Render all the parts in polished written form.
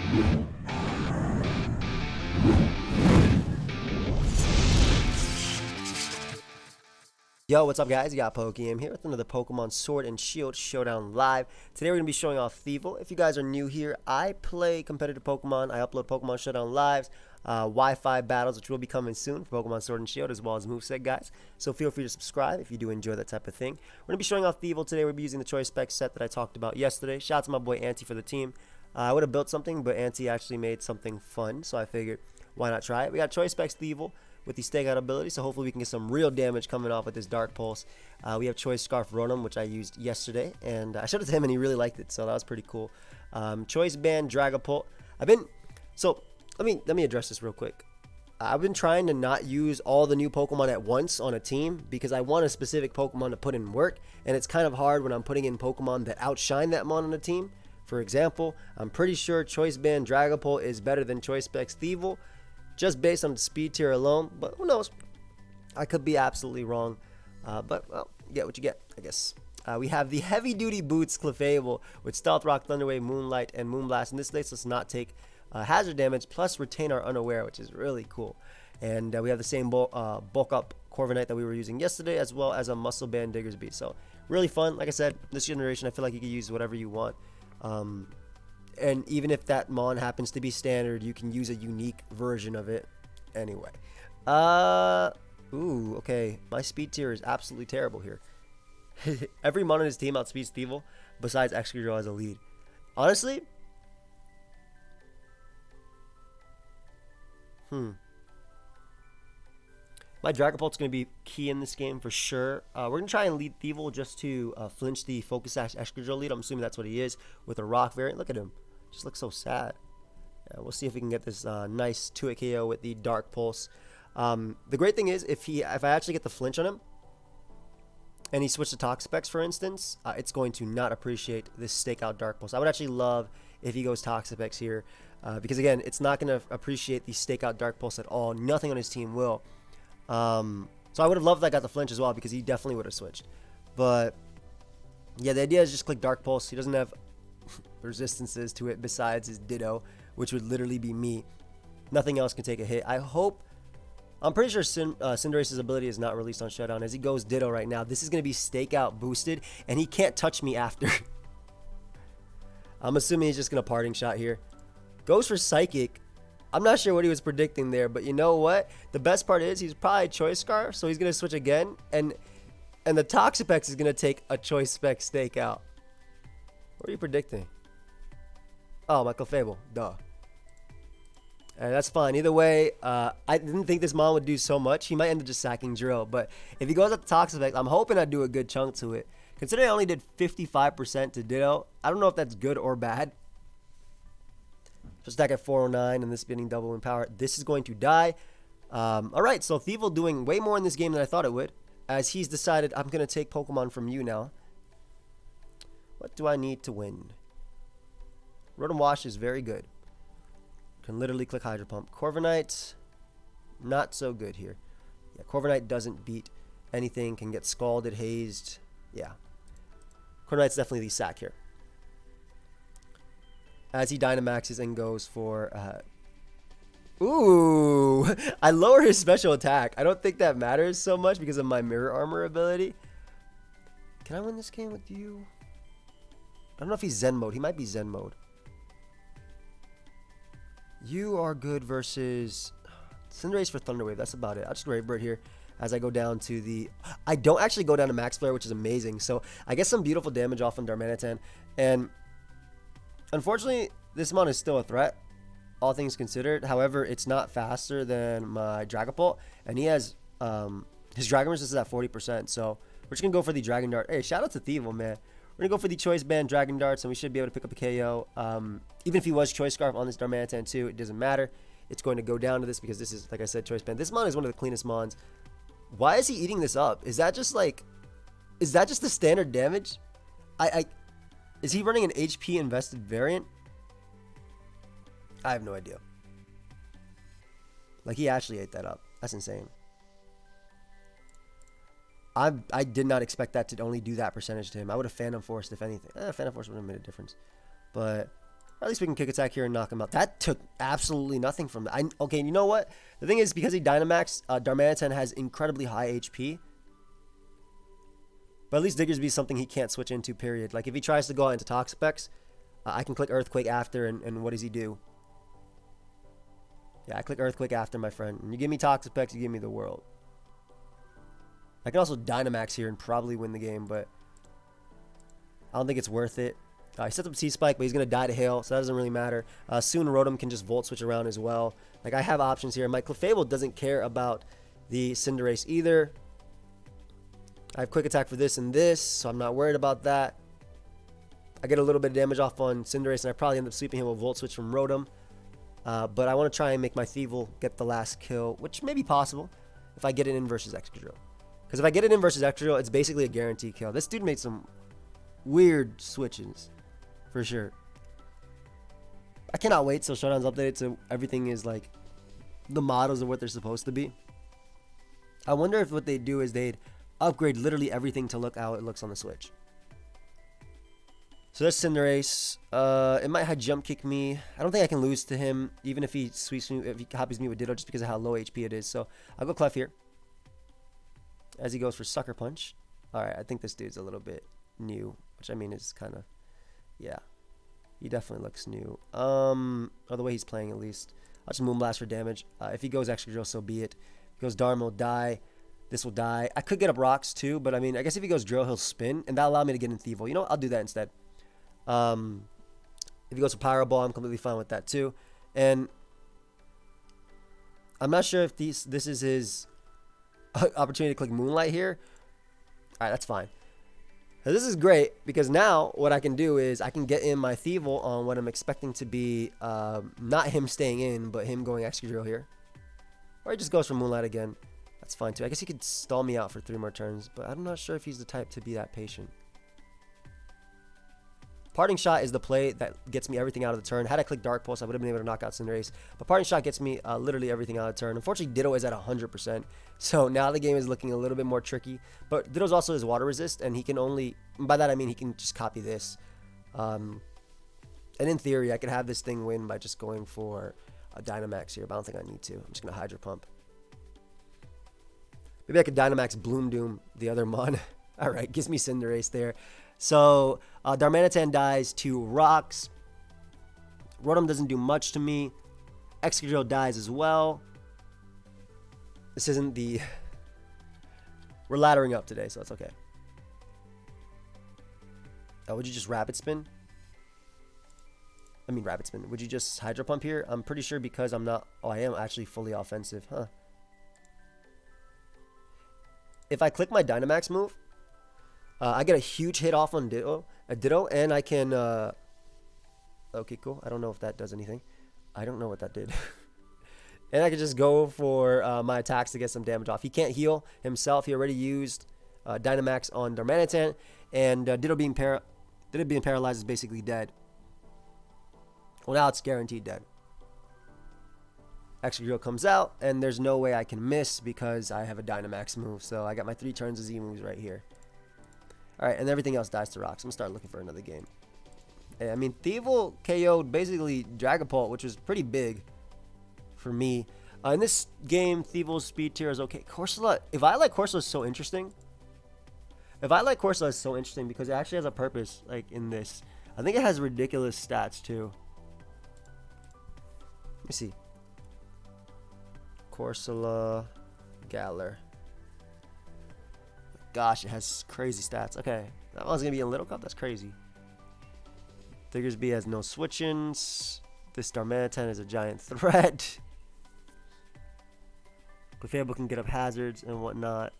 Yo, what's up guys? You got pokeaim here with another Pokemon Sword and Shield Showdown live. Today we're going to be showing off Thievul. If you guys are new here, I play competitive Pokemon. I upload Pokemon Showdown lives, Wi-Fi battles, which will be coming soon for Pokemon Sword and Shield, as well as Moveset guys. So feel free to subscribe if you do enjoy that type of thing. We're going to be showing off Thievul today. We'll be using the Choice Spec set that I talked about yesterday. Shout out to my boy Anti for the team. I would have built something, but Anti actually made something fun, so I figured why not try it. We got Choice Specs Thievul with the stakeout ability, so hopefully we can get some real damage coming off with this Dark Pulse. We have Choice Scarf Rotom, which I used yesterday, and I showed it to him and he really liked it, so that was pretty cool. Choice Band Dragapult. Let me address this real quick. I've been trying to not use all the new Pokemon at once on a team because I want a specific Pokemon to put in work, and it's kind of hard when I'm putting in Pokemon that outshine that mon on a team. For example, I'm pretty sure Choice Band Dragapult is better than Choice Specs Thievul, just based on the speed tier alone, but who knows? I could be absolutely wrong, but well, you get what you get, I guess. We have the heavy duty boots Clefable with Stealth Rock, Thunder Wave, Moonlight, and Moonblast, and this lets us not take hazard damage plus retain our unaware, which is really cool. And we have the same bulk up Corviknight that we were using yesterday, as well as a Muscle Band Diggersby. So really fun. Like I said, this generation I feel like you can use whatever you want. And even if that mon happens to be standard, you can use a unique version of it anyway. Okay. My speed tier is absolutely terrible here. Every mon on his team outspeeds Thievul, besides Excadrill as a lead. Honestly, my Dragapult's going to be key in this game for sure. We're going to try and lead Thievul just to flinch the Focus Sash Excadrill lead. I'm assuming that's what he is with a rock variant. Look at him. Just looks so sad. Yeah, we'll see if we can get this nice 2-hit KO with the Dark Pulse. The great thing is, if I actually get the flinch on him, and he switched to Toxapex, for instance, it's going to not appreciate this stakeout Dark Pulse. I would actually love if he goes Toxapex here, because again, it's not going to appreciate the stakeout Dark Pulse at all. Nothing on his team will. So I would have loved that I got the flinch as well, because he definitely would have switched. But yeah, the idea is just click Dark Pulse. He doesn't have resistances to it besides his Ditto, which would literally be me. Nothing else can take a hit. I'm pretty sure Cinderace's ability is not released on Showdown. As he goes Ditto right now, this is going to be stakeout boosted, and he can't touch me after. I'm assuming he's just going to Parting Shot here. Goes for Psychic. I'm not sure what he was predicting there, but you know what? The best part is he's probably Choice Scarf, so he's going to switch again, and the Toxapex is going to take a Choice Spec stakeout. What are you predicting? Oh, my Clefable. Duh. And that's fine. Either way, I didn't think this mon would do so much. He might end up just sacking Drill, but if he goes at the Toxapex, I'm hoping I do a good chunk to it. Considering I only did 55% to Ditto, I don't know if that's good or bad. So stack at 409 and this spinning double in power. This is going to die. Alright, so Thievul doing way more in this game than I thought it would, as he's decided I'm going to take Pokemon from you now. What do I need to win? Rotom Wash is very good. Can literally click Hydro Pump. Corviknight, not so good here. Yeah, Corviknight doesn't beat anything. Can get scalded, hazed. Yeah. Corviknight's definitely the sack here. As he Dynamaxes and goes for... Ooh! I lower his special attack. I don't think that matters so much because of my Mirror Armor ability. Can I win this game with you? I don't know if he's Zen mode. He might be Zen mode. You are good versus Cinderace for Thunder Wave. That's about it. I'll just Brave Bird here as I go down to the... I don't actually go down to Max Flare, which is amazing. So I get some beautiful damage off on Darmanitan. And unfortunately, this mon is still a threat, all things considered. However, it's not faster than my Dragapult. And he has... his Dragon Resist is at 40%. So we're just going to go for the Dragon Dart. Hey, shout out to Thievul, man. We're going to go for the Choice Band Dragon Darts, and we should be able to pick up a KO. Even if he was Choice Scarf on this Darmanitan too, it doesn't matter. It's going to go down to this because this is, like I said, Choice Band. This mon is one of the cleanest mons. Why is he eating this up? Is that just like... Is that just the standard damage? Is he running an HP invested variant? I have no idea. Like, he actually ate that up. That's insane. I did not expect that to only do that percentage to him. I would have Phantom Forced, if anything. Phantom Force would have made a difference. But Or at least we can kick attack here and knock him out. That took absolutely nothing from that. Okay, you know what? The thing is, because he Dynamax, Darmanitan has incredibly high HP. But at least Diggersby is something he can't switch into, period. Like, if he tries to go out into Toxapex, I can click Earthquake after, and what does he do? Yeah, I click Earthquake after, my friend. And you give me Toxapex, you give me the world. I can also Dynamax here and probably win the game, but I don't think it's worth it. He sets up T-Spike, but he's going to die to Hail, so that doesn't really matter. Soon Rotom can just Volt Switch around as well. Like, I have options here. My Clefable doesn't care about the Cinderace either. I have Quick Attack for this and this, so I'm not worried about that. I get a little bit of damage off on Cinderace, and I probably end up sweeping him with Volt Switch from Rotom. But I want to try and make my Thievul get the last kill, which may be possible if I get it in versus Excadrill. Because if I get it in versus Excadrill, it's basically a guaranteed kill. This dude made some weird switches, for sure. I cannot wait till Showdown's updated so everything is like the models of what they're supposed to be. I wonder if what they'd do is they'd upgrade literally everything to look how it looks on the Switch. So that's Cinderace. It might have Jump Kick me. I don't think I can lose to him, even if he sweeps me, if he copies me with Ditto, just because of how low HP it is. So I'll go Clef here. As he goes for Sucker Punch. Alright, I think this dude's a little bit new, which I mean is kind of, yeah. He definitely looks new. Or the way he's playing at least. I'll just Moonblast for damage. If he goes Extra Drill, so be it. If he goes Dharma, will die. This will die. I could get up Rocks too, but I mean, I guess if he goes Drill, he'll spin, and that'll allow me to get in Thievul. You know what? I'll do that instead. If he goes for Pyro Ball, I'm completely fine with that too. And I'm not sure if this is his opportunity to click Moonlight here. Alright, that's fine. Now, this is great because now what I can do is I can get in my Thievul on what I'm expecting to be not him staying in, but him going Excadrill here. Or he just goes for Moonlight again. That's fine too. I guess he could stall me out for 3 more turns, but I'm not sure if he's the type to be that patient. Parting Shot is the play that gets me everything out of the turn. Had I clicked Dark Pulse, I would have been able to knock out Cinderace. But Parting Shot gets me literally everything out of the turn. Unfortunately, Ditto is at 100%. So now the game is looking a little bit more tricky. But Ditto's also his Water Resist, and he can only... by that, I mean he can just copy this. And in theory, I could have this thing win by just going for a Dynamax here, but I don't think I need to. I'm just going to Hydro Pump. Maybe I could Dynamax Bloom Doom the other Mon. Alright, gives me Cinderace there. So, Darmanitan dies to Rocks. Rotom doesn't do much to me. Excadrill dies as well. This isn't the... We're laddering up today, so it's okay. Would you just Rapid Spin? I mean Rapid Spin. Would you just Hydro Pump here? I'm pretty sure because I'm not... Oh, I am actually fully offensive. Huh. If I click my Dynamax move... I get a huge hit off on Ditto, and I can, okay, cool. I don't know if that does anything. I don't know what that did. And I can just go for my attacks to get some damage off. He can't heal himself. He already used Dynamax on Darmanitan, and Ditto being paralyzed is basically dead. Well, now it's guaranteed dead. Excadrill comes out, and there's no way I can miss because I have a Dynamax move. So I got my 3 turns of Z moves right here. Alright, and everything else dies to Rocks. I'm going to start looking for another game. I mean, Thievul KO'd basically Dragapult, which was pretty big for me. In this game, Thievul's speed tier is okay. Corsola, if I like Corsola, is so interesting. Because it actually has a purpose, like, in this. I think it has ridiculous stats, too. Let me see. Corsola, Galar. Gosh, it has crazy stats. Okay, that one's gonna be in Little Cup. That's crazy. Diggersby has no switch-ins. This Darmanitan is a giant threat. Clefable can get up hazards and whatnot.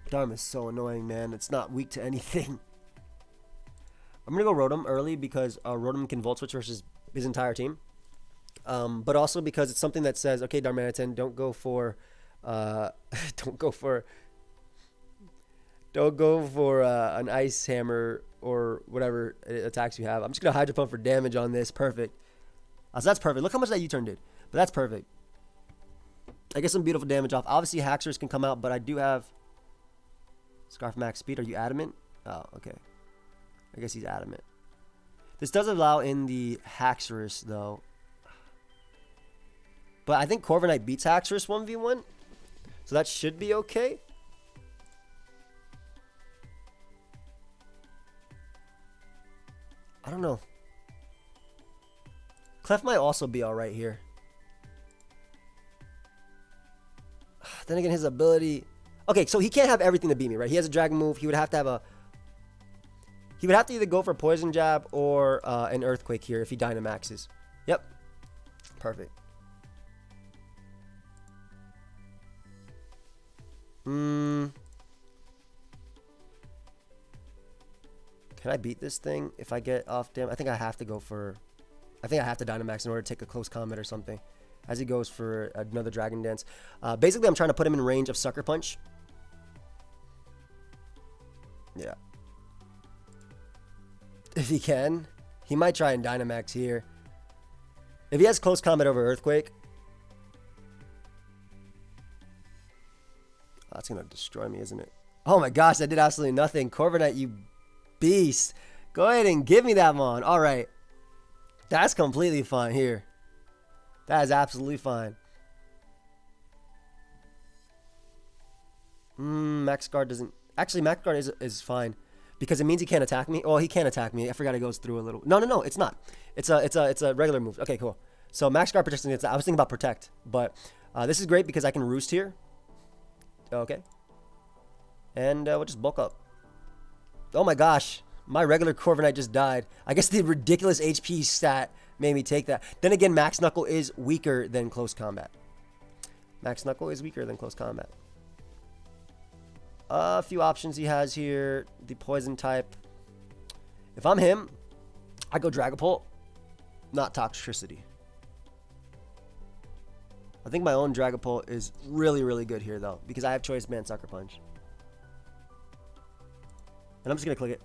Darm is so annoying, man. It's not weak to anything. I'm gonna go Rotom early because Rotom can Volt Switch versus his entire team. But also because it's something that says, okay, Darmanitan, don't go for an Ice Hammer or whatever attacks you have. I'm just gonna Hydro Pump for damage on this. Perfect. So that's perfect. Look how much that U-turn did. But that's perfect. I get some beautiful damage off. Obviously Haxorus can come out, but I do have Scarf Max Speed. Are you adamant? Oh, okay. I guess he's adamant. This does allow in the Haxorus, though. But I think Corviknight beats Haxorus 1v1. So that should be okay. I don't know. Clef might also be alright here. Then again, his ability... Okay, so he can't have everything to beat me, right? He has a Dragon move. He would have to have a... He would have to either go for Poison Jab or an Earthquake here if he Dynamaxes. Yep. Perfect. Can I beat this thing if I get off damage? I think I have to go for... I think I have to Dynamax in order to take a close combat or something. As he goes for another Dragon Dance. Basically, I'm trying to put him in range of Sucker Punch. Yeah. If he can. He might try and Dynamax here. If he has close combat over Earthquake. That's going to destroy me, isn't it? Oh my gosh, I did absolutely nothing. Corviknight, you beast. Go ahead and give me that Mon. All right. That's completely fine here. That is absolutely fine. Max Guard doesn't... Actually, Max Guard is fine. Because it means he can't attack me. Oh, he can attack me. I forgot it goes through a little... No, it's not. It's a regular move. Okay, cool. So Max Guard protects against that. I was thinking about Protect. But this is great because I can Roost here. Okay. And we'll just bulk up. Oh my gosh. My regular Corviknight just died. I guess the ridiculous HP stat made me take that. Then again, Max Knuckle is weaker than Close Combat. Max Knuckle is weaker than Close Combat. A few options he has here. The Poison type. If I'm him, I go Dragapult, not Toxtricity. I think my own Dragapult is really, really good here, though, because I have Choice Band Sucker Punch. And I'm just going to click it.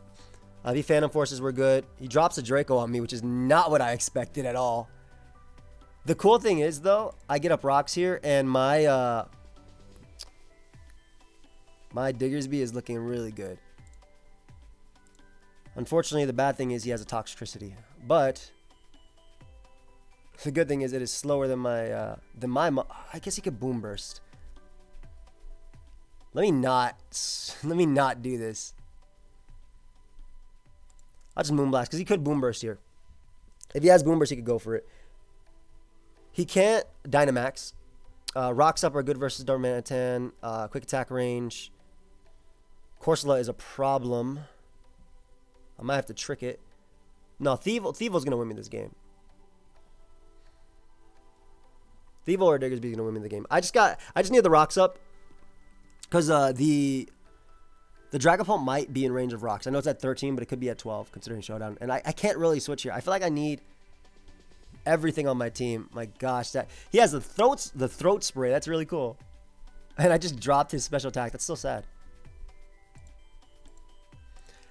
The Phantom Forces were good. He drops a Draco on me, which is not what I expected at all. The cool thing is, though, I get up rocks here, and my Diggersby is looking really good. Unfortunately, the bad thing is he has a Toxtricity. But the good thing is it is slower than my I guess he could Boom Burst. Let me not do this. I'll just Moonblast, because he could Boom Burst here. If he has Boom Burst, he could go for it. He can't Dynamax. Rocks Up are good versus Darmanitan. Quick attack range. Corsola is a problem. I might have to trick it. No, Thievul's going to win me this game. Thievul or Diggersby is going to win me the game. I just need the Rocks Up. Because the Dragapult might be in range of rocks. I know it's at 13, but it could be at 12 considering Showdown. And I can't really switch here. I feel like I need everything on my team. My gosh, that he has the throat spray. That's really cool. And I just dropped his special attack. That's so sad.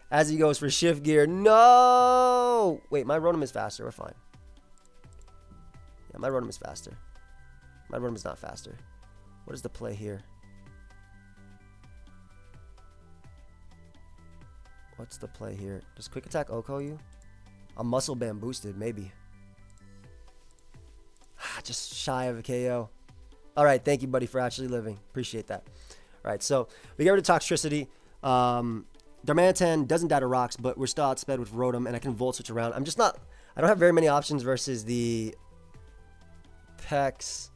As he goes for Shift Gear. No! Wait, my Rotom is faster. We're fine. Yeah, my Rotom is faster. My Rotom is not faster. What is the play here? What's the play here? Does Quick Attack Oko you? I'm Muscle Band boosted, maybe. Just shy of a KO. All right, thank you, buddy, for actually living. Appreciate that. All right, so we get rid of Toxtricity. Darmanitan doesn't die to rocks, but we're still outsped with Rotom, and I can Volt Switch around. I don't have very many options versus the Pex.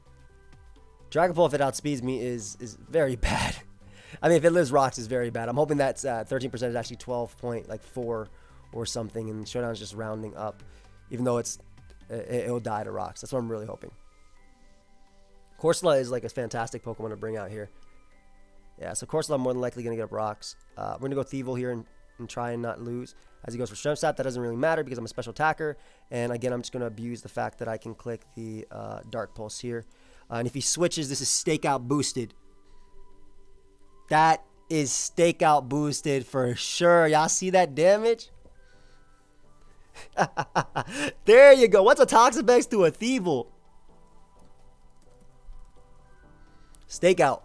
Dragapult, if it outspeeds me, is very bad. I mean, if it lives rocks, it's very bad. I'm hoping that 13% is actually 12.4 or something, and Showdown's just rounding up, even though it'll die to rocks. That's what I'm really hoping. Corsola is like a fantastic Pokemon to bring out here. Yeah, so Corsola I'm more than likely going to get up rocks. We're going to go Thievul here and try and not lose. As he goes for Strength Sap, that doesn't really matter because I'm a special attacker. And again, I'm just going to abuse the fact that I can click the Dark Pulse here. And if he switches, this is Stakeout boosted. That is Stakeout boosted for sure. Y'all see that damage? There you go. What's a Toxapex to a Thievul? Stakeout.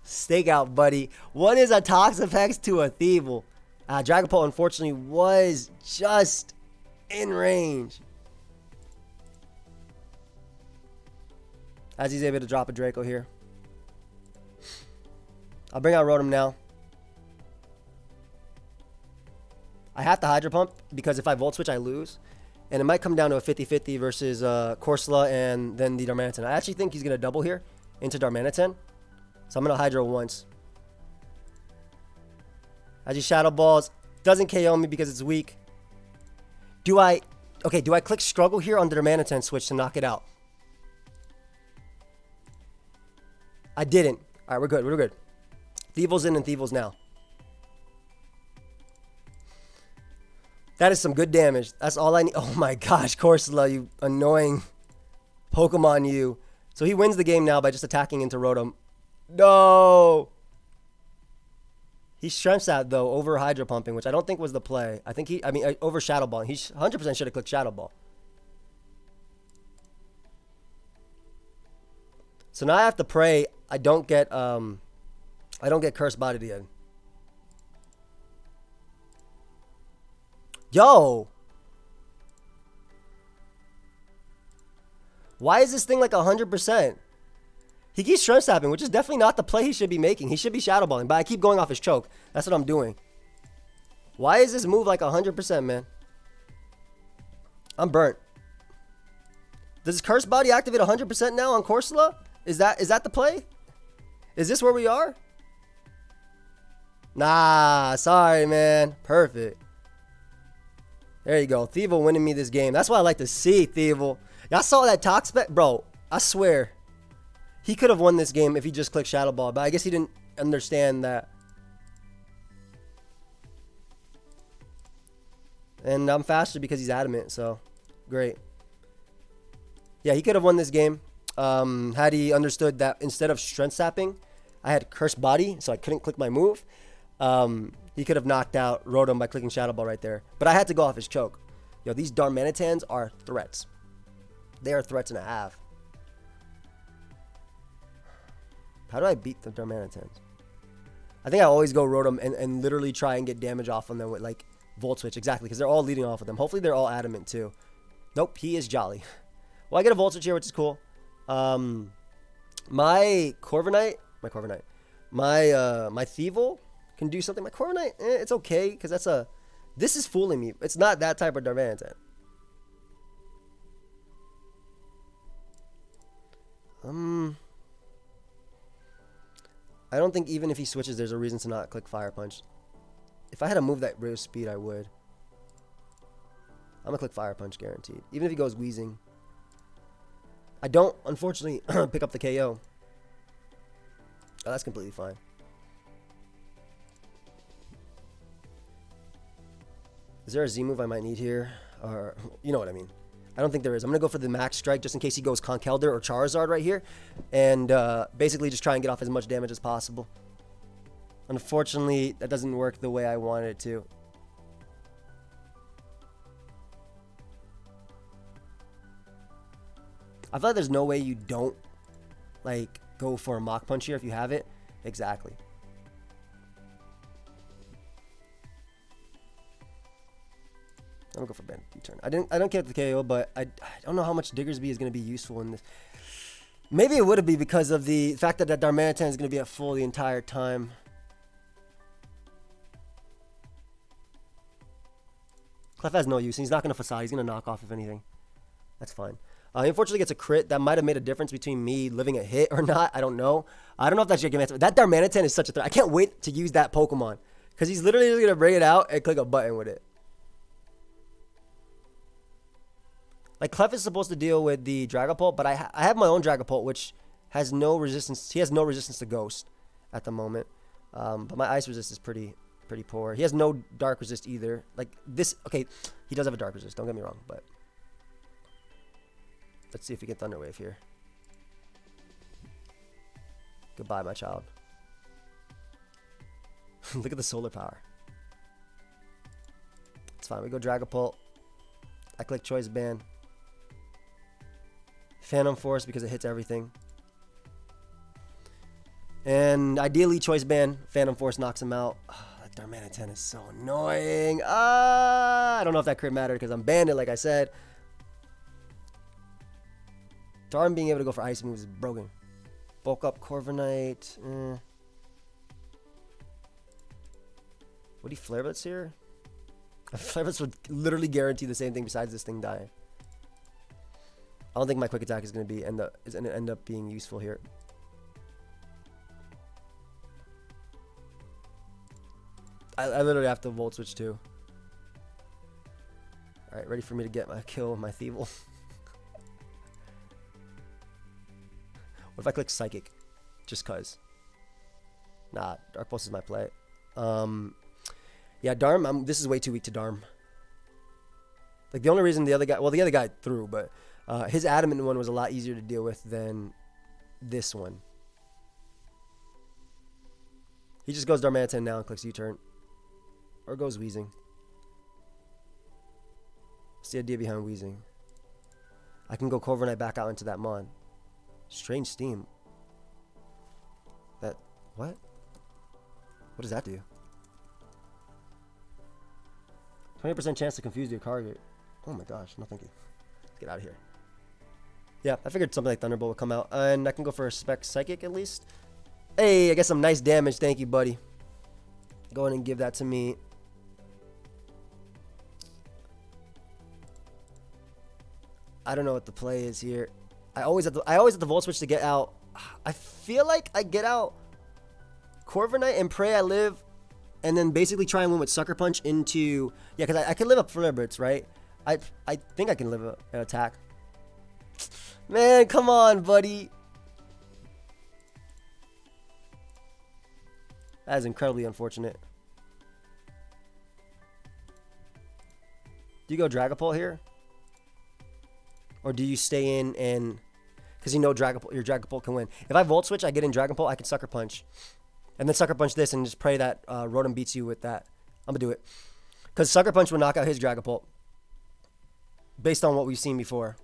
Stakeout, buddy. What is a Toxapex to a Thievul? Dragapult unfortunately was just in range. As he's able to drop a Draco here. I'll bring out Rotom now. I have to Hydro Pump because if I Volt Switch, I lose. And it might come down to a 50-50 versus Corsola and then the Darmanitan. I actually think he's going to double here into Darmanitan. So I'm going to Hydro once. As he Shadow Balls. Doesn't KO me because it's weak. Do I click Struggle here on the Darmanitan switch to knock it out? I didn't. All right, we're good. We're good. Thievul's in and Thievul's now. That is some good damage. That's all I need. Oh my gosh, Corsola, you annoying Pokemon, you. So he wins the game now by just attacking into Rotom. No! He Strength Sap, though, over Hydro Pumping, which I don't think was the play. I think over Shadow Ball. He 100% should have clicked Shadow Ball. So now I have to pray I don't get Cursed Bodied again. Yo! Why is this thing like 100%? He keeps Strength Sapping, which is definitely not the play he should be making. He should be Shadow Balling, but I keep going off his choke. That's what I'm doing. Why is this move like 100%, man? I'm burnt. Does Cursed Body activate 100% now on Corsola? Is that the play? Is this where we are? Nah, sorry, man. Perfect. There you go. Thievul winning me this game. That's what I like to see, Thievul. Y'all saw that Toxapex? Bro, I swear. He could have won this game if he just clicked Shadow Ball, but I guess he didn't understand that. And I'm faster because he's adamant, so great. Yeah, he could have won this game had he understood that instead of Strength Sapping, I had Cursed Body, so I couldn't click my move. He could have knocked out Rotom by clicking Shadow Ball right there. But I had to go off his choke. Yo, these Darmanitans are threats. They are threats and a half. How do I beat the Darmanitans? I think I always go Rotom and literally try and get damage off on them with like Volt Switch. Exactly, because they're all leading off of them. Hopefully they're all adamant too. Nope, he is Jolly. Well, I get a Volt Switch here, which is cool. My Thievul can do something. My Corviknight, it's okay, because this is fooling me. It's not that type of Darmanitan. I don't think even if he switches, there's a reason to not click Fire Punch. If I had a move that rose speed, I would. I'm going to click Fire Punch, guaranteed. Even if he goes Wheezing. I don't, unfortunately, pick up the KO. Oh, that's completely fine. Is there a Z move I might need here? Or, you know what I mean. I don't think there is. I'm going to go for the Max Strike just in case he goes Conkeldurr or Charizard right here. And basically just try and get off as much damage as possible. Unfortunately, that doesn't work the way I wanted it to. I feel like there's no way you don't, like, go for a Mach Punch here if you have it. Exactly. I'm gonna go for Bandit U-turn. I don't get the KO, but I don't know how much Diggersby is gonna be useful in this. Maybe it would be because of the fact that Darmanitan is gonna be at full the entire time. Clef has no use, and he's not gonna Facade. He's gonna knock off if anything. That's fine. He unfortunately gets a crit. That might have made a difference between me living a hit or not. I don't know. I don't know if that's Gigantic. That Darmanitan is such a threat. I can't wait to use that Pokemon because he's literally just gonna bring it out and click a button with it. Like, Clef is supposed to deal with the Dragapult, but I have my own Dragapult, which has no resistance. He has no resistance to Ghost at the moment. But my Ice Resist is pretty poor. He has no Dark Resist either. Like, this... Okay, he does have a Dark Resist. Don't get me wrong, but... Let's see if we get Thunder Wave here. Goodbye, my child. Look at the solar power. It's fine. We go Dragapult. I click Choice Band. Phantom Force because it hits everything. And ideally, Choice Band, Phantom Force knocks him out. Darmanitan is so annoying. I don't know if that crit mattered because I'm banded, like I said. Darm being able to go for ice moves is broken. Bulk up Corviknight. Would he Flare Blitz here? Flare Blitz would literally guarantee the same thing besides this thing dying. I don't think my quick attack is going to end up being useful here. I literally have to Volt Switch too. Alright, ready for me to get my kill with my Thievul. What if I click Psychic? Just cuz. Nah, Dark Pulse is my play. Yeah, Darm, this is way too weak to Darm. Like, the only reason the other guy threw, but his Adamant one was a lot easier to deal with than this one. He just goes Darmanitan now and clicks U-turn. Or goes Weezing. What's the idea behind Weezing? I can go Corviknight back out into that Mon. Strange Steam. That... What? What does that do? 20% chance to confuse your target. Oh my gosh, no thank you. Let's get out of here. Yeah, I figured something like Thunderbolt would come out. And I can go for a Spec Psychic at least. Hey, I get some nice damage. Thank you, buddy. Go ahead and give that to me. I don't know what the play is here. I always have the Volt Switch to get out. I feel like I get out Corviknight and pray I live, and then basically try and win with Sucker Punch into... Yeah, because I can live up Flare Blitz, right? I think I can live an attack. Man, come on, buddy. That is incredibly unfortunate. Do you go Dragapult here? Or do you stay in and... Because you know your Dragapult can win. If I Volt Switch, I get in Dragapult, I can Sucker Punch. And then Sucker Punch this and just pray that Rotom beats you with that. I'm going to do it. Because Sucker Punch will knock out his Dragapult. Based on what we've seen before.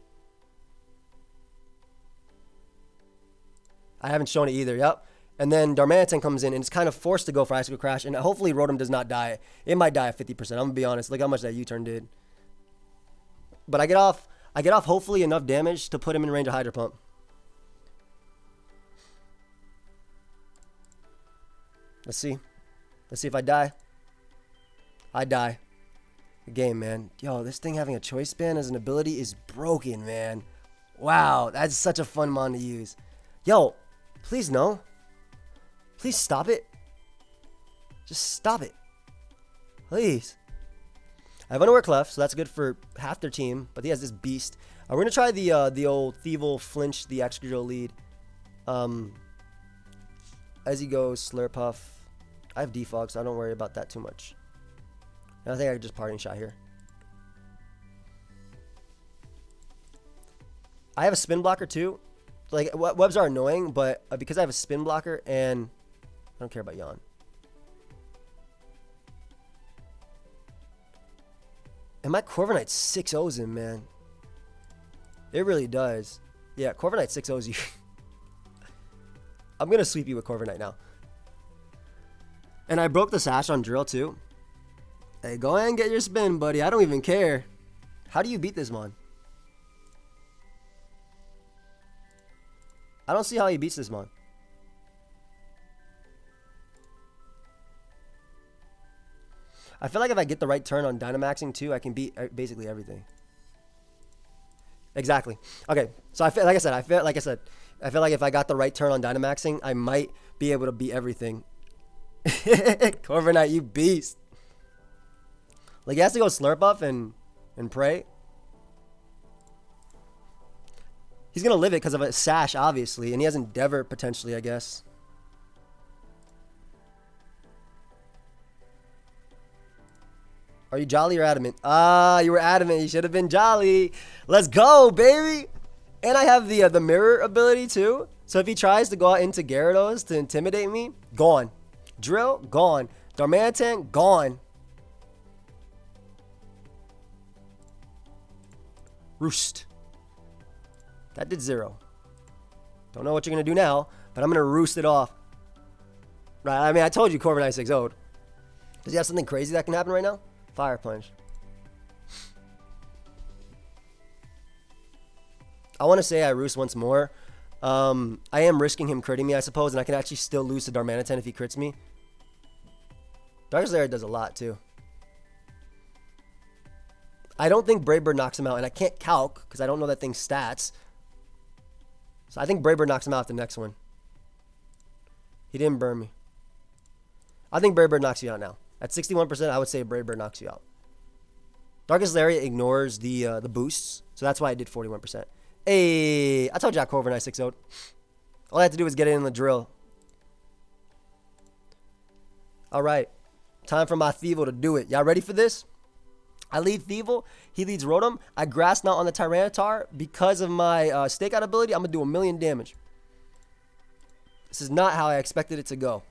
I haven't shown it either, yep. And then Darmanitan comes in and it's kind of forced to go for Icicle Crash. And hopefully Rotom does not die. It might die at 50%. I'm going to be honest. Look how much that U-turn did. But I get off hopefully enough damage to put him in range of Hydro Pump. Let's see. Let's see if I die. I die. Good game, man. Yo, this thing having a Choice Band as an ability is broken, man. Wow, that's such a fun mon to use. Yo, please no. Please stop it. Just stop it. Please. I have Underwear Clef, so that's good for half their team. But he has this beast. We're going to try the old Thievul flinch the Excadrill lead. As he goes, Slurpuff. I have Defog, so I don't worry about that too much. And I think I could just Parting Shot here. I have a Spin Blocker too. Like, webs are annoying, but because I have a Spin Blocker and I don't care about Yawn. And my Corviknight 6-0s him, man. It really does. Yeah, Corviknight 6-0s you. I'm going to sweep you with Corviknight now. And I broke the Sash on Drill too. Hey, go ahead and get your spin, buddy. I don't even care. How do you beat this mon? I don't see how he beats this mon. I feel like if I get the right turn on Dynamaxing too, I can beat basically everything. Exactly. Okay, so I feel like I feel like if I got the right turn on Dynamaxing, I might be able to beat everything. Corviknight, you beast. Like, he has to go Slurpuff and pray. He's gonna live it because of a Sash, obviously, and he has Endeavor potentially, I guess. Are you Jolly or Adamant? Ah, you were Adamant. You should have been Jolly. Let's go, baby. And I have the Mirror ability too. So if he tries to go out into Gyarados to intimidate me, gone. Drill, gone. Darmanitan, gone. Roost. That did 0. Don't know what you're going to do now, but I'm going to roost it off. Right, I mean, I told you Corviknight 6-0'd. Does he have something crazy that can happen right now? Fire Punch. I want to say I roost once more. I am risking him critting me, I suppose, and I can actually still lose to Darmanitan if he crits me. Darkest Lair does a lot, too. I don't think Brave Bird knocks him out, and I can't calc because I don't know that thing's stats. So I think Brave Bird knocks him out the next one. He didn't burn me. I think Brave Bird knocks you out now. At 61%, I would say Brave Bird knocks you out. Darkest Lariat ignores the boosts, so that's why I did 41%. Hey, I told you I Corviknight 6-0'd. All I had to do was get it in the drill. All right. Time for my Thievul to do it. Y'all ready for this? I lead Thievul. He leads Rotom. I Grass Knot on the Tyranitar. Because of my stakeout ability, I'm going to do 1,000,000 damage. This is not how I expected it to go.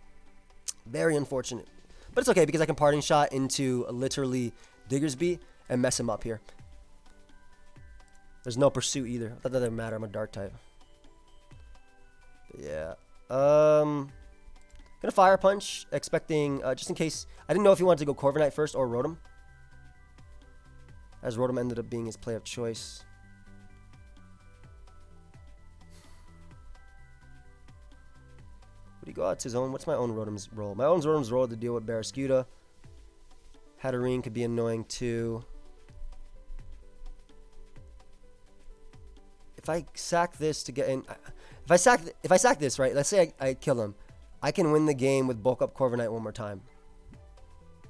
Very unfortunate. But it's okay because I can Parting Shot into literally Diggersby and mess him up here. There's no Pursuit either. That doesn't matter. I'm a Dark type. But yeah. Gonna Fire Punch, expecting, just in case. I didn't know if he wanted to go Corviknight first or Rotom. As Rotom ended up being his play of choice. Would he go out to his own? What's my own Rotom's role? My own Rotom's role to deal with Barraskewda. Hatterene could be annoying too. If I sack this to get in, if I sack this, right? Let's say I kill him, I can win the game with bulk up Corviknight one more time.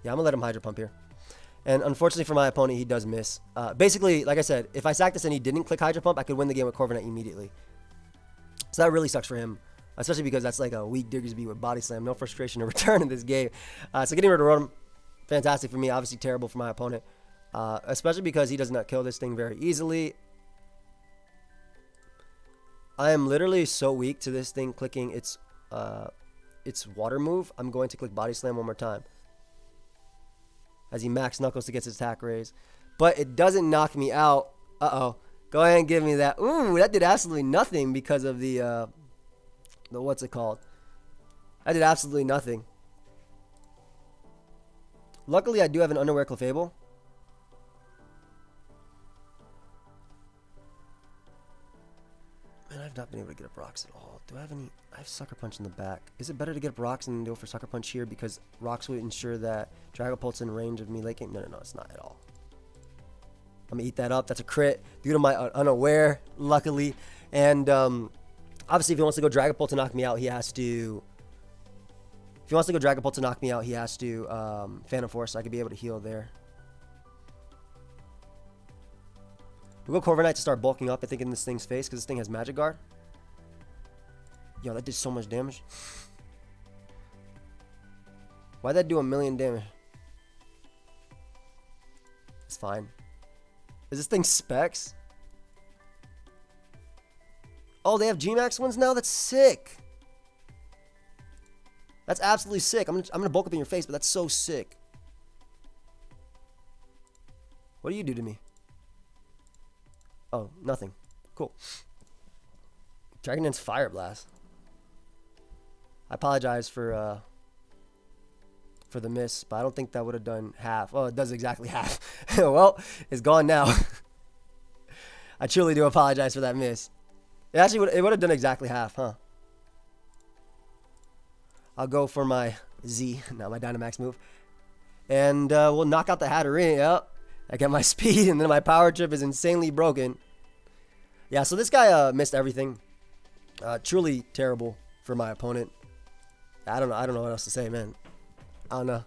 Yeah, I'm gonna let him Hydro Pump here. And unfortunately for my opponent, he does miss. Basically, like I said, if I sack this and he didn't click Hydro Pump, I could win the game with Corviknight immediately. So that really sucks for him, especially because that's like a weak Diggersby with Body Slam. No frustration to return in this game. So getting rid of Rotom, fantastic for me. Obviously terrible for my opponent, especially because he does not kill this thing very easily. I am literally so weak to this thing clicking its water move. I'm going to click Body Slam one more time. As he max Knuckles to get his attack raise. But it doesn't knock me out. Uh-oh. Go ahead and give me that. Ooh, that did absolutely nothing because of the what's it called? That did absolutely nothing. Luckily, I do have an Underwear Clefable. Man, I've not been able to get up rocks at all. Do I have any? I have Sucker Punch in the back. Is it better to get up rocks and go for Sucker Punch here because rocks would ensure that Dragapult's in range of me laking? No, it's not at all. I'm gonna eat that up. That's a crit due to my unaware, luckily. And obviously, if he wants to go Dragapult to knock me out, he has to. If he wants to go Dragapult to knock me out, he has to Phantom Force. So I could be able to heal there. We'll go Corviknight to start bulking up, I think, in this thing's face, because this thing has Magic Guard. Yo, that did so much damage. Why'd that do 1,000,000 damage? It's fine. Is this thing Specs? Oh, they have G-Max ones now? That's sick. That's absolutely sick. I'm gonna bulk up in your face, but that's so sick. What do you do to me? Oh, nothing. Cool. Dragon Dance's Fire Blast. I apologize for the miss, but I don't think that would have done half. Oh, it does exactly half. Well, it's gone now. I truly do apologize for that miss. It actually would have done exactly half, huh? I'll go for my Z, not my Dynamax move. And we'll knock out the Hatterene. Yep. I get my speed, and then my power trip is insanely broken. Yeah, so this guy missed everything. Truly terrible for my opponent. I don't know what else to say, man. I don't know.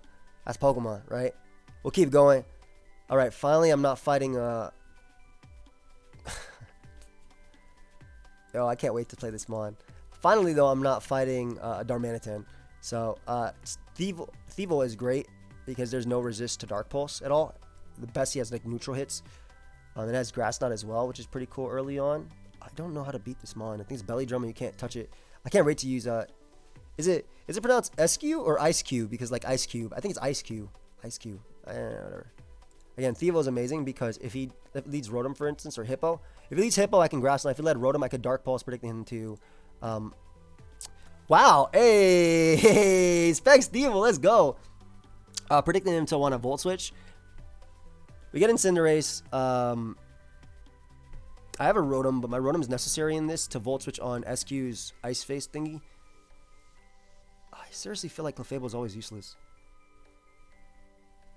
That's Pokemon, right? We'll keep going. All right, finally, I'm not fighting. Yo, I can't wait to play this Mon. Finally, though, I'm not fighting a Darmanitan. So, Thievul is great because there's no resist to Dark Pulse at all. The best, he has like neutral hits. It has Grass Knot as well, which is pretty cool early on. I don't know how to beat this Mon. I think it's Belly Drum and you can't touch it. I can't wait to use is it pronounced SQ or Ice Cube? Because like Ice Cube. I think it's Ice Cube. Ice Cube. Whatever. Again, Thievul is amazing because if he leads Rotom, for instance, or Hippo. If he leads Hippo, I can Grass Knot. If he led Rotom, I could Dark Pulse, predicting him to wow. Hey, Specs Thievul, let's go. Predicting him to want a Volt Switch. We get Incinerate. I have a Rotom, but my Rotom is necessary in this to Volt Switch on SQ's Ice Face thingy. I seriously feel like Clefable is always useless.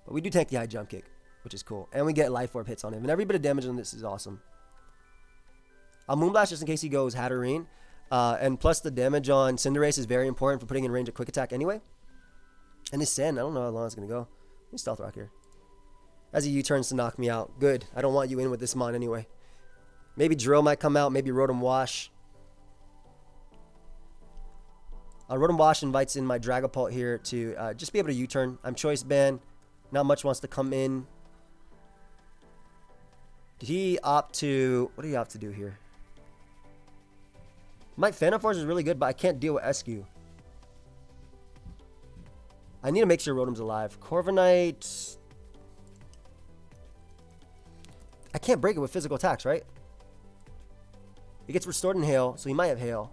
But we do tank the high jump kick, which is cool. And we get Life Orb hits on him. And every bit of damage on this is awesome. I'll Moonblast just in case he goes Hatterene. And plus the damage on Cinderace is very important for putting in range of Quick Attack anyway. And his Sand, I don't know how long it's going to go. Let me Stealth Rock here. As he U-turns to knock me out. Good. I don't want you in with this Mon anyway. Maybe Drill might come out. Maybe Rotom Wash. Rotom Wash invites in my Dragapult here to just be able to U-turn. I'm Choice Band. Not much wants to come in. Did he opt to... What did he opt to do here? My Phantom Force is really good, but I can't deal with SQ. I need to make sure Rotom's alive. Corviknight... I can't break it with physical attacks, right? It gets restored in Hail, so he might have Hail.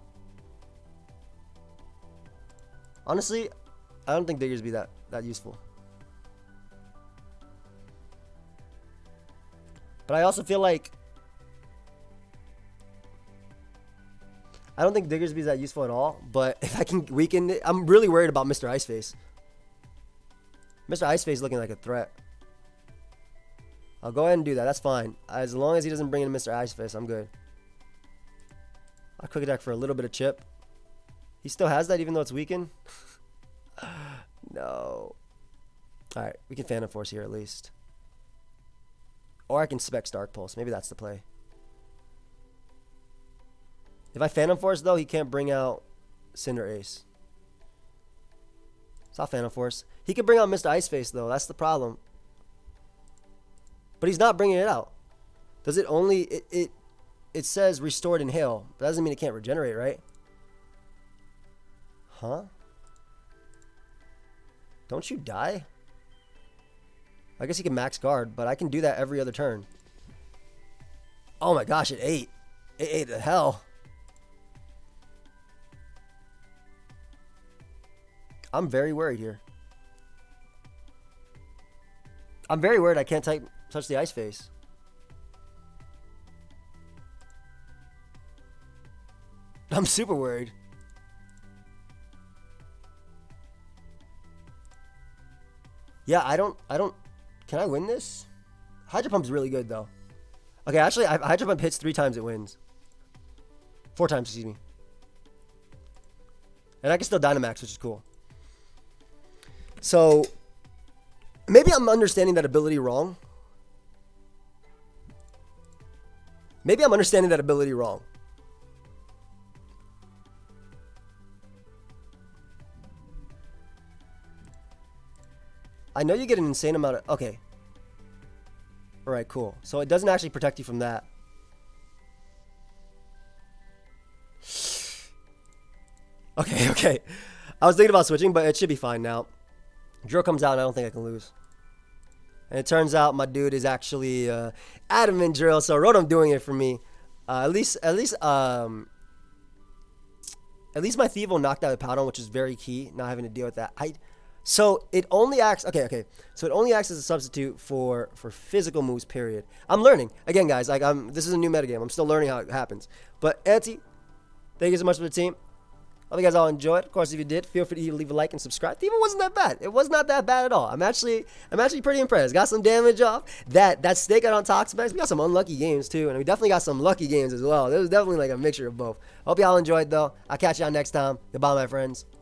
Honestly, I don't think Diggersby that useful. But I also feel like... I don't think Diggersby is that useful at all, but if I can weaken it... I'm really worried about Mr. Iceface. Mr. Iceface looking like a threat. I'll go ahead and do that. That's fine. As long as he doesn't bring in Mr. Iceface, I'm good. I'll Quick Attack for a little bit of chip. He still has that even though it's weakened? No. Alright, we can Phantom Force here at least. Or I can Specs Dark Pulse. Maybe that's the play. If I Phantom Force, though, he can't bring out Cinderace. So I'll Phantom Force. He could bring out Mr. Iceface, though. That's the problem. But he's not bringing it out. Does it only... It says restored in Hail. That doesn't mean it can't regenerate, right? Huh? Don't you die? I guess he can max guard, but I can do that every other turn. Oh my gosh, it ate. It ate the hell. I'm very worried here. I'm very worried I can't touch the Ice Face. I'm super worried. Yeah, I don't... Can I win this? Hydro Pump's really good, though. Okay, actually, Hydro Pump hits 3 times, it wins. 4 times, excuse me. And I can still Dynamax, which is cool. So, maybe I'm understanding that ability wrong. Maybe I'm understanding that ability wrong. I know you get an insane amount of... Okay. Alright, cool. So it doesn't actually protect you from that. Okay. I was thinking about switching, but it should be fine now. Drill comes out and I don't think I can lose. And it turns out my dude is actually adamant Drill, so Rotom doing it for me. At least my Thievul knocked out the Powdon, which is very key, not having to deal with that. So it only acts... Okay. So it only acts as a substitute for physical moves, period. I'm learning. Again, guys, this is a new metagame. I'm still learning how it happens. But, Auntie, thank you so much for the team. Hope you guys all enjoyed. Of course, if you did, feel free to leave a like and subscribe. Thievul wasn't that bad. It was not that bad at all. I'm actually pretty impressed. Got some damage off. That stake out on Toxapex. We got some unlucky games, too. And we definitely got some lucky games as well. There was definitely like a mixture of both. Hope y'all enjoyed, though. I'll catch y'all next time. Goodbye, my friends.